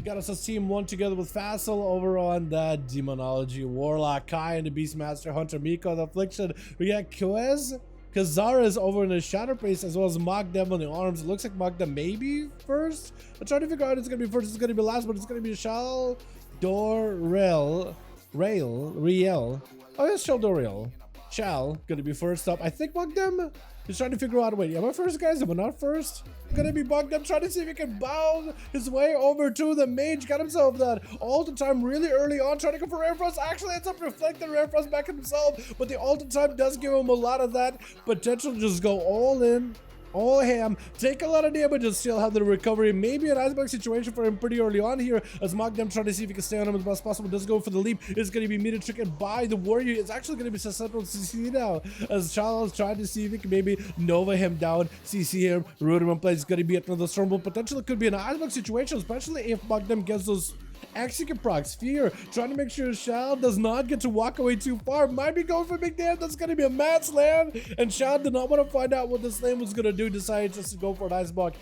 got us a team 1 together with Fassel over on the Demonology Warlock, Kai and the Beastmaster Hunter, Miko the Affliction. We got Quez, Kazara's over in the Shadow Priest, as well as Magdem on the arms. It looks like Magdem maybe first. I'm trying to figure out it's going to be first, it's going to be last, but it's going to be Shal Dorel. Riel. Oh, it's Shal Dorel. Shal, going to be first up. I think Magdem is trying to figure out, wait, am I first, guys? Am I not first? Gonna be Magdem trying to see if he can bound his way over to the mage. Got himself that ult time really early on, trying to go for Rare Frost. Actually ends up reflecting Rare Frost back at himself, but the ult time does give him a lot of that potential to just go all in. All ham, take a lot of damage and still have the recovery. Maybe an iceberg situation for him pretty early on here as Magdem trying to see if he can stay on him as best possible. Does go for the leap. It's going to be meter tricked by the warrior. It's actually going to be susceptible to CC now as Charles trying to see if he can maybe Nova him down, CC him, root him in place. It's going to be another storm, but potentially could be an iceberg situation, especially if Magdem gets those execute procs. Fear, trying to make sure Shal does not get to walk away too far. Might be going for big damage. That's going to be a mad slam. And Shal did not want to find out what the slam was going to do. Decided just to go for an ice block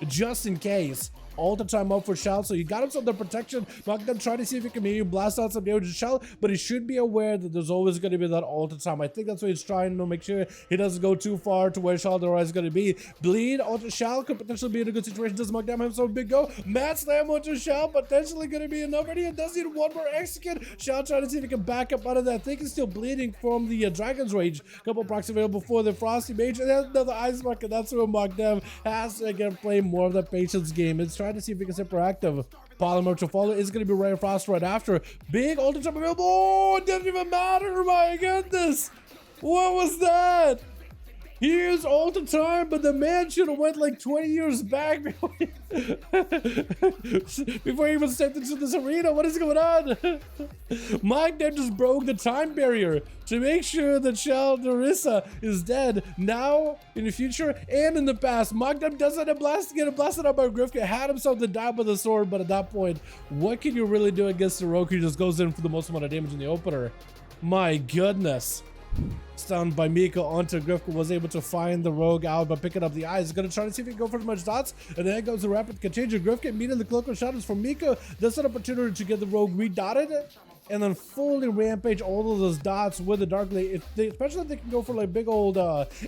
just in case. All the time up for Shal, so he got himself the protection. Magdem trying to see if he can maybe blast out some damage to Shal, but he should be aware that there's always going to be that all the time. I think that's what he's trying to make sure he doesn't go too far to where Shal is going to be. Bleed onto Shal could potentially be in a good situation. Does Magdem have himself a big go? Mad slam onto Shal, potentially going to be enough. And he does need one more execute. Shal trying to see if he can back up out of that. I think he's still bleeding from the Dragon's Rage. Couple procs available for the Frosty Mage, and then another Ice Mark, and that's where Magdem has to again play more of the patience game. It's trying to see if he can sit active. Polymer to follow is going to be Rare Frost right after. Big ultra jump available. Oh, it didn't even matter. My goodness. What was that? He used ultra time, but the man should have went like 20 years back before he even stepped into this arena. What is going on? Magdem just broke the time barrier to make sure that Shal Dorissa is dead now, in the future, and in the past. Magdem doesn't get blasted out by Grifka. Had himself to die with the sword, but at that point, what can you really do against the rogue who just goes in for the most amount of damage in the opener? My goodness. Stunned by Miko onto Grifka, was able to find the rogue out by picking up the eyes. Gonna try to see if he can go for as much dots, and then goes the rapid contagion. Grifka immediately cloak shadows from Miko. That's an opportunity to get the rogue redotted and then fully rampage all of those dots with the Dark Blade. Especially if they can go for like big old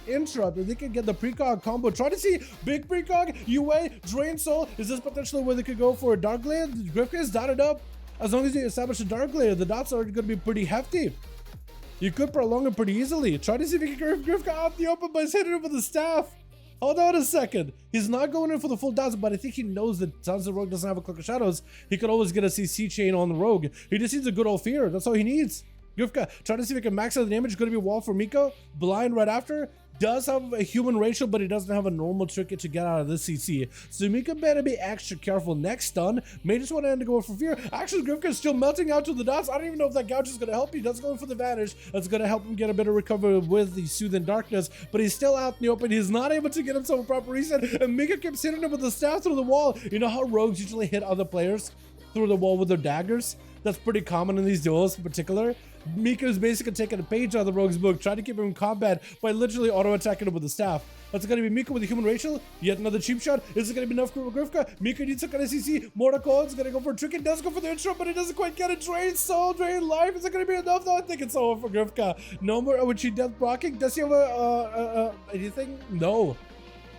interrupt, if they can get the precog combo. Try to see big precog, UA, Drain Soul. Is this potentially where they could go for a Dark Blade? Grifka is dotted up. As long as you establish a Dark Blade, the dots are going to be pretty hefty. You could prolong it pretty easily. Try to see if you can get Grifka out the open by hitting him with the staff. Hold on a second. He's not going in for the full dots, but I think he knows that since the rogue doesn't have a Cloak of Shadows, he could always get a CC chain on the rogue. He just needs a good old fear. That's all he needs. Grifka, try to see if he can max out the damage. Going to be wall for Miko. Blind right after. Does have a human ratio, but he doesn't have a normal trinket to get out of this CC. So Miko better be extra careful. Next stun. May just want to end to go for fear. Actually, Grifka is still melting out to the dots. I don't even know if that gouge is going to help. He does go for the vanish. That's going to help him get a better recovery with the Soothing Darkness, but he's still out in the open. He's not able to get himself a proper reset, and Miko keeps hitting him with the staff through the wall. You know how rogues usually hit other players through the wall with their daggers? That's pretty common in these duels in particular. Miko's basically taking a page out of the rogue's book, trying to keep him in combat by literally auto-attacking him with the staff. That's going to be Miko with a human racial. Yet another cheap shot. Is it going to be enough for Grifka? Miko needs some kind of CC. Mortal is going to go for a trick. It does go for the intro, but it doesn't quite get it. Drain soul, drain life. Is it going to be enough? No, I think it's over for Grifka. No more. Would she death blocking? Does he have anything? No.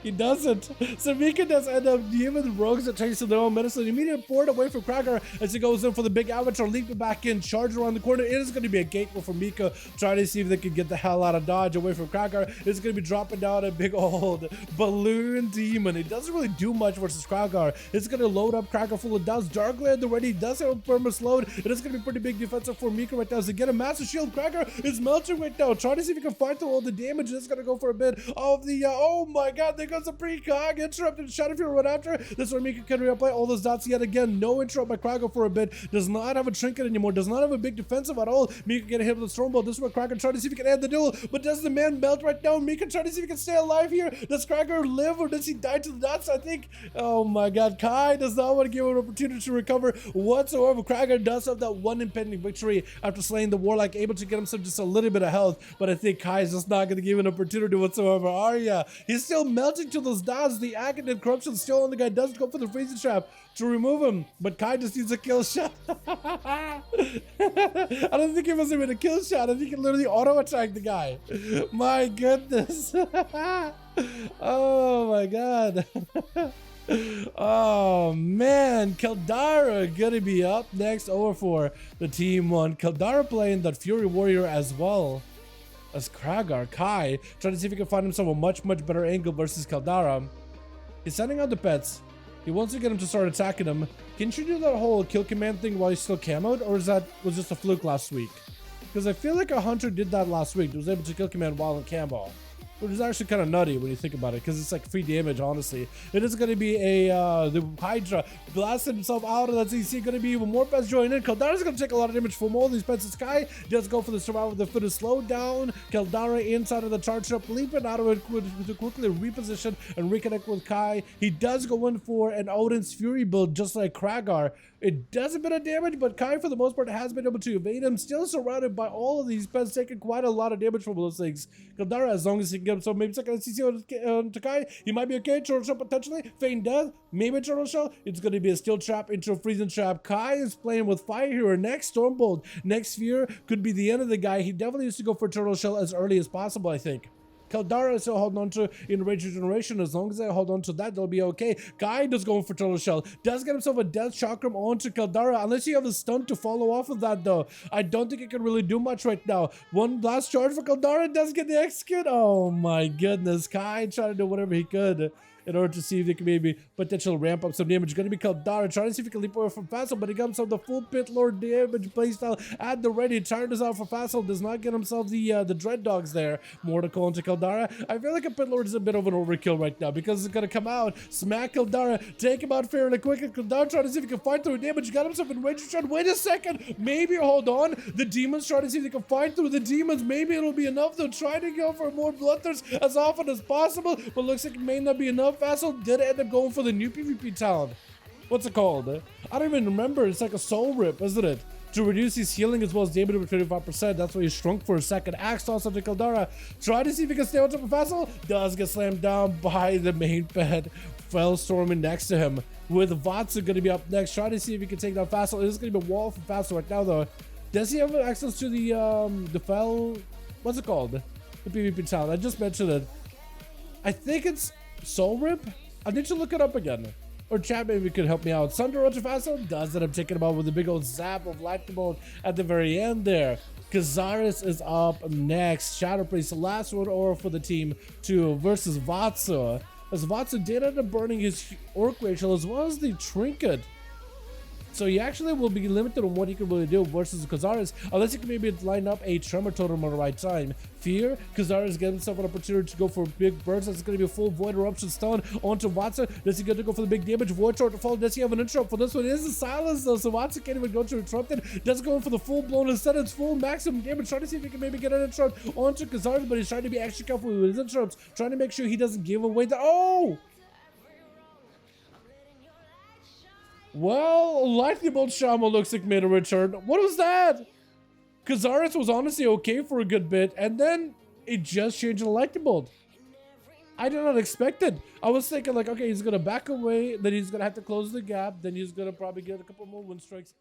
He doesn't. So Mika does end up giving the rogues a chase of their own medicine. Immediately poured away from Kragar as he goes in for the big avatar, leaping back in, charge around the corner. It is going to be a gateway for Mika, trying to see if they can get the hell out of dodge away from Kragar. It's going to be dropping down a big old balloon demon. It doesn't really do much versus Kragar. It's going to load up Kragar full of dots. Darkland already does have a perma load. It is going to be pretty big defensive for Mika right now. As they get a massive shield, Kragar is melting right now. Trying to see if he can fight through all the damage. It's going to go for a bit of the, oh my god, there goes a precog, interrupted Shadow Fury right after. This one Mika can reapply all those dots yet again. No interrupt by Kragar for a bit. Does not have a trinket anymore. Does not have a big defensive at all. Mika get hit with a Stormbolt. This is where Kragar trying to see if he can end the duel. But does the man melt right now? Mika trying to see if he can stay alive here. Does Kragar live or does he die to the dots? I think, oh my god, Kai does not want to give him an opportunity to recover whatsoever. Kragar does have that one impending victory after slaying the Warlock, able to get himself just a little bit of health. But I think Kai is just not going to give an opportunity whatsoever. Arya, he's still melting listening to those dots. The Academic corruption still on the guy. Doesn't go for the freezing trap to remove him, but Kai just needs a kill shot. I don't think he was even a kill shot. I think he literally auto attacked the guy. My goodness. Oh my god. Oh man, Caldara gonna be up next over for the team one. Caldara playing that Fury Warrior as well as Kragar. Kai trying to see if he can find himself a much better angle versus Caldara. He's sending out the pets. He wants to get him to start attacking him. Can you do that whole kill command thing while he's still camoed, or is that was just a fluke last week? Because I feel like a hunter did that last week. He was able to kill command while in camo. Which is actually kind of nutty when you think about it, because it's like free damage, honestly. It is going to be the Hydra blasting himself out, and let's see, going to be even more pets joining in. Caldara's going to take a lot of damage from all these pets. Sky does go for the survival of the fittest. Slow down. Caldara inside of the charge up, leaping out of it to quickly reposition and reconnect with Kai. He does go in for an Odin's Fury build, just like Kragar. It does a bit of damage, but Kai, for the most part, has been able to evade him. Still surrounded by all of these pets, taking quite a lot of damage from those things. Caldara, as long as he can get himself maybe second CC to Kai, he might be okay. Turtle Shell potentially. Feign death, maybe Turtle Shell. It's going to be a steel trap into a freezing trap. Kai is playing with fire here. Next Stormbolt, next Sphere could be the end of the guy. He definitely used to go for Turtle Shell as early as possible, I think. Caldara is still holding on to in Rage Regeneration. As long as they hold on to that, they'll be okay. Kai does going for Turtle Shell. Does get himself a Death Chakram onto Caldara. Unless you have a stun to follow off of that, though. I don't think it can really do much right now. One last charge for Caldara. Does get the execute. Oh my goodness. Kai trying to do whatever he could in order to see if they can maybe potentially ramp up some damage. Going to be Caldara trying to see if he can leap away from Facile, but he got himself the full Pit Lord damage playstyle at the ready. Trying this out for Facile, does not get himself the Dread Dogs there. More to call into Caldara. I feel like a Pit Lord is a bit of an overkill right now, because it's going to come out, smack Caldara, take him out fairly quick, and Caldara trying to see if he can fight through damage. Got himself in range. Wait a second, maybe hold on. The demons trying to see if they can fight through the demons. Maybe it'll be enough. They'll try to go for more bloodthirst as often as possible, but looks like it may not be enough. Facile did end up going for the new PvP talent. What's it called? I don't even remember. It's like a soul rip, isn't it? To reduce his healing as well as damage over 25%. That's why he shrunk for a second. Axe toss onto Caldara. Try to see if he can stay on top of Facile. Does get slammed down by the main pet. Fell storming next to him. With Vatsu going to be up next. Try to see if he can take down Facile. It is going to be a wall for Facile right now, though. Does he have access to the fell? What's it called? The PvP talent. I just mentioned it. I think it's soul rip. I need to look it up again. Or chat maybe could help me out. Sunder Ultra Facile does end up taking him out with a big old zap of lightning bolt at the very end there. Kazaris is up next. Shadow Priest, the last one over for the team 2 versus Vatsu. As Vatsu did end up burning his Orc Rachel as well as the Trinket. So he actually will be limited on what he can really do versus Kazaris, unless he can maybe line up a Tremor Totem at the right time. Fear, Kazaris getting himself an opportunity to go for big bursts. That's going to be a full Void Eruption stun onto Vatsu. Does he get to go for the big damage? Void Short to fall. Does he have an interrupt for this one? It is a silence though, so Vatsu can't even go to interrupt it. Does go for the full blown instead. It's full maximum damage. Trying to see if he can maybe get an interrupt onto Kazaris, but he's trying to be extra careful with his interrupts. Trying to make sure he doesn't give away the. Oh! Well, Lightning Bolt Shama looks like made a return. What was that? Kazaris was honestly okay for a good bit, and then it just changed to Lightning Bolt. I did not expect it. I was thinking like, okay, he's going to back away, then he's going to have to close the gap, then he's going to probably get a couple more wind strikes.